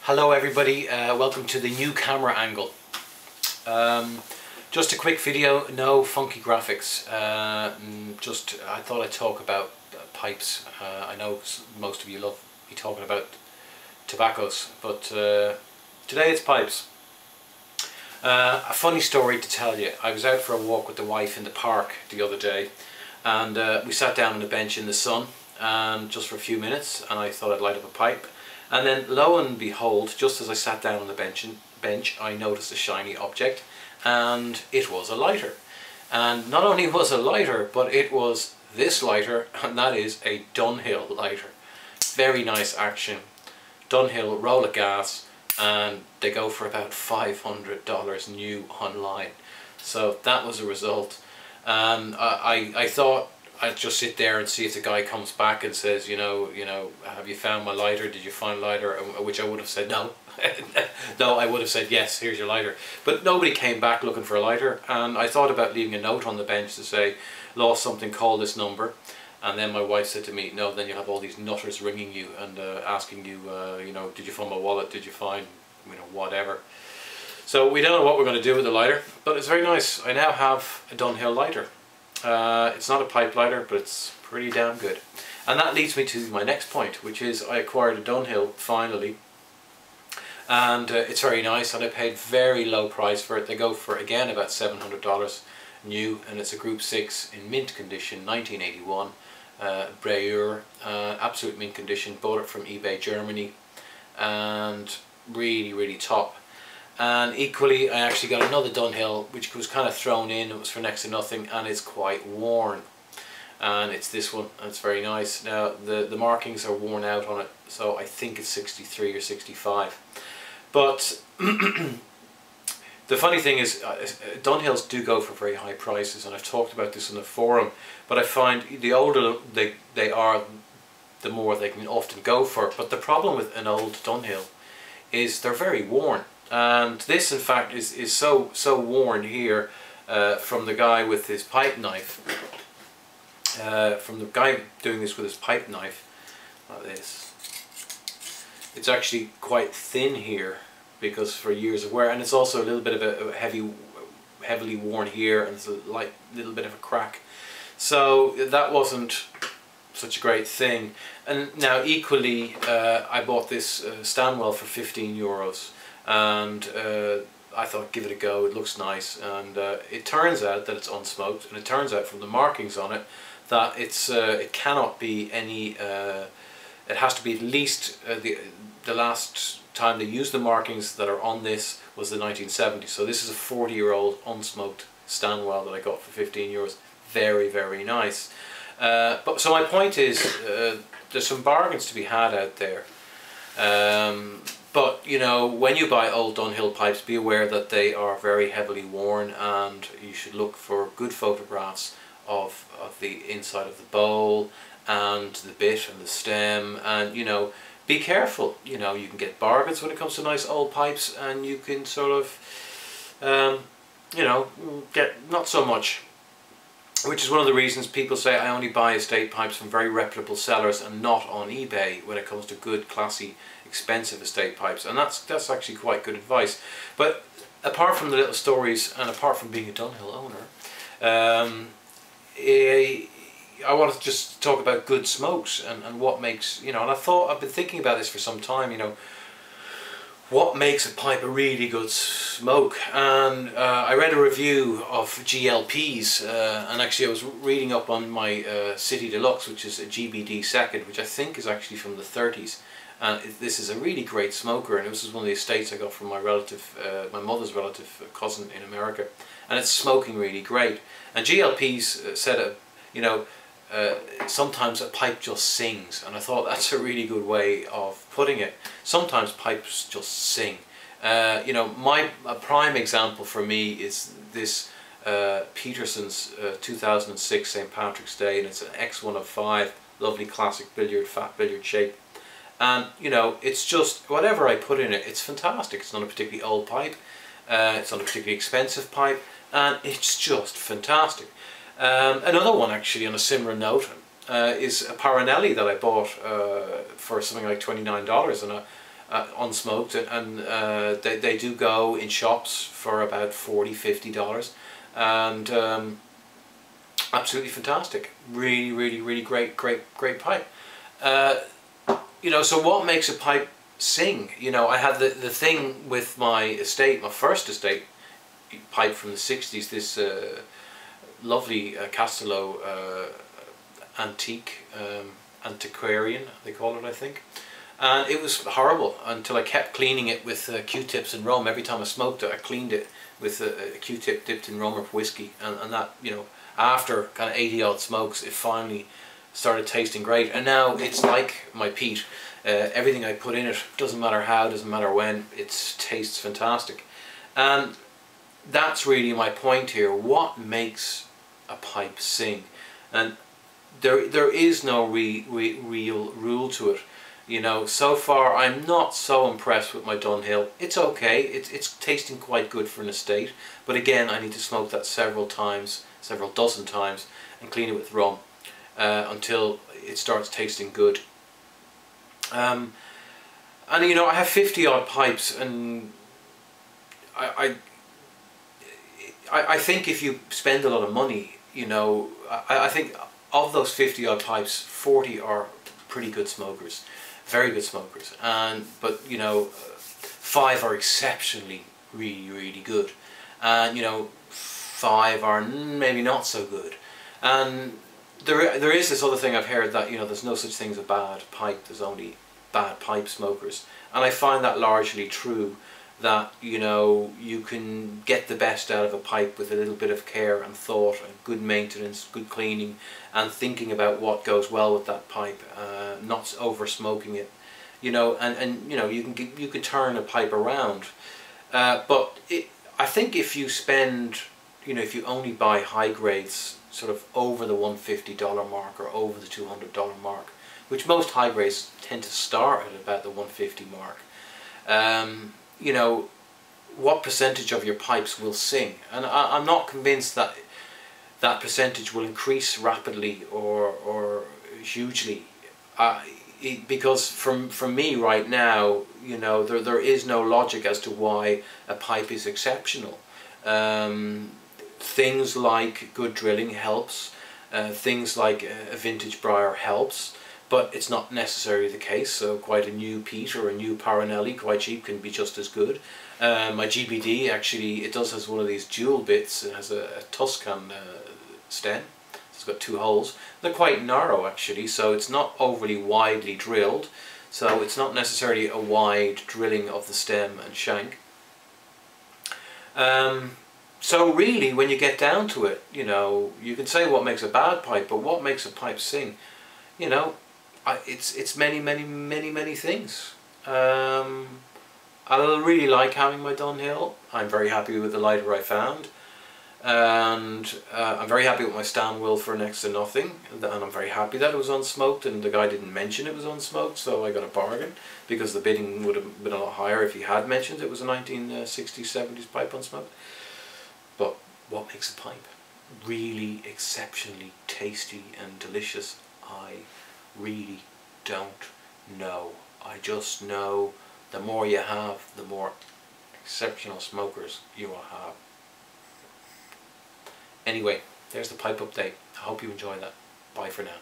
Hello everybody, welcome to the new camera angle. Just a quick video, no funky graphics. I thought I'd talk about pipes. I know most of you love me talking about tobaccos, but today it's pipes. A funny story to tell you. I was out for a walk with the wife in the park the other day, and we sat down on a bench in the sun and just for a few minutes, and I thought I'd light up a pipe. And then lo and behold, just as I sat down on the bench, I noticed a shiny object, and it was a lighter. And not only was a lighter, but it was this lighter, and that is a Dunhill lighter. Very nice action. Dunhill roll of gas, and they go for about $500 new online. So that was a result. And I thought I'd just sit there and see if the guy comes back and says, you know, have you found my lighter? Did you find a lighter? Which I would have said no. No, I would have said yes, here's your lighter. But nobody came back looking for a lighter, and I thought about leaving a note on the bench to say, lost something, call this number. And then my wife said to me, no, then you'll have all these nutters ringing you and asking you, did you find my wallet? Did you find, whatever. So we don't know what we're going to do with the lighter, but it's very nice. I now have a Dunhill lighter. It's not a pipe lighter, but it's pretty damn good. And that leads me to my next point, which is I acquired a Dunhill finally, and it's very nice, and I paid very low price for it. They go for, again, about $700 new, and it's a Group 6 in mint condition, 1981, Breur, absolute mint condition. Bought it from eBay Germany, and really top. And equally, I actually got another Dunhill, which was kind of thrown in. It was for next to nothing, and it's quite worn. And it's this one, and it's very nice. Now, the markings are worn out on it, so I think it's 63 or 65. But the funny thing is, Dunhills do go for very high prices, and I've talked about this in the forum. But I find the older they are, the more they can often go for. But the problem with an old Dunhill is they're very worn. And this, in fact, is so worn here from the guy with his pipe knife. From the guy doing this with his pipe knife, like this. It's actually quite thin here because for years of wear, and it's also a little bit of a heavily worn here, and it's a little bit of a crack. So that wasn't such a great thing. And now equally, I bought this Stanwell for €15. And I thought, give it a go, it looks nice, and it turns out that it's unsmoked, and it turns out from the markings on it that it cannot be any, it has to be at least the last time they used the markings that are on this was the 1970s. So this is a 40-year-old unsmoked Stanwell that I got for €15. Very nice. So my point is, there's some bargains to be had out there. But when you buy old Dunhill pipes, be aware that they are very heavily worn, and you should look for good photographs of the inside of the bowl and the bit and the stem, and be careful. You can get bargains when it comes to nice old pipes, and you can sort of get not so much. Which is one of the reasons people say I only buy estate pipes from very reputable sellers and not on eBay when it comes to good, classy, expensive estate pipes. And that's actually quite good advice. But apart from the little stories, and apart from being a Dunhill owner, I want to just talk about good smokes and what makes, and I've been thinking about this for some time, what makes a pipe a really good smoke. And I read a review of GLPs, and actually I was reading up on my City Deluxe, which is a GBD second, which I think is actually from the 30s. And this is a really great smoker, and this is one of the estates I got from my relative, my mother's relative cousin in America, and it's smoking really great. And GLPs said, sometimes a pipe just sings, and I thought that's a really good way of putting it. Sometimes pipes just sing. A prime example for me is this Peterson's 2006 St. Patrick's Day, and it's an X1 of 5, lovely classic billiard, fat billiard shape. And it's just, whatever I put in it, it's fantastic. It's not a particularly old pipe, it's not a particularly expensive pipe, and it's just fantastic. Another one actually on a similar note is a Paranelli that I bought for something like $29, and unsmoked, and they do go in shops for about $40–50, and absolutely fantastic. Really, really, really great pipe. You know, so what makes a pipe sing? You know, I had the thing with my estate, my first estate pipe from the 60s, this lovely Castello antiquarian, they call it, I think. And it was horrible until I kept cleaning it with Q-tips and rum. Every time I smoked it, I cleaned it with a Q-tip dipped in rum or whiskey, and that, you know, after kind of 80 odd smokes, it finally started tasting great. And now it's like my peat. Everything I put in it, doesn't matter how, doesn't matter when, it tastes fantastic. And that's really my point here. What makes a pipe sing? And there is no real rule to it. You know, so far I'm not so impressed with my Dunhill. It's okay, it's tasting quite good for an estate, but again, I need to smoke that several dozen times, and clean it with rum until it starts tasting good. And you know, I have 50 odd pipes, and I think if you spend a lot of money, you know, I think of those 50 odd pipes, 40 are pretty good smokers, very good smokers, but you know, 5 are exceptionally really good, and you know, 5 are maybe not so good. And there is this other thing I've heard, that you know, there's no such thing as a bad pipe, there's only bad pipe smokers, and I find that largely true. That, you know, you can get the best out of a pipe with a little bit of care and thought and good maintenance, good cleaning, and thinking about what goes well with that pipe, not over smoking it, you know, and you know, you can turn a pipe around, but I think if you spend, you know, if you only buy high grades sort of over the $150 mark or over the $200 mark, which most high grades tend to start at about the $150 mark, you know, what percentage of your pipes will sing? And I'm not convinced that that percentage will increase rapidly or hugely, because from me right now, you know, there is no logic as to why a pipe is exceptional. Things like good drilling helps, things like a vintage briar helps, but it's not necessarily the case. So quite a new peat or a new Paranelli, quite cheap, can be just as good. My GBD, actually, it has one of these dual bits. It has a Tuscan stem. It's got 2 holes. They're quite narrow actually, so it's not overly widely drilled. So it's not necessarily a wide drilling of the stem and shank. So really, when you get down to it, you know, you can say what makes a bad pipe, but what makes a pipe sing? You know, it's many things. I really like having my Dunhill. I'm very happy with the lighter I found, and I'm very happy with my Stanwell for next to nothing, and I'm very happy that it was unsmoked, and the guy didn't mention it was unsmoked, so I got a bargain, because the bidding would have been a lot higher if he had mentioned it was a 1960s, 70s pipe unsmoked. But what makes a pipe really exceptionally tasty and delicious, I really don't know. I just know the more you have, the more exceptional smokers you will have. Anyway, there's the pipe update. I hope you enjoy that. Bye for now.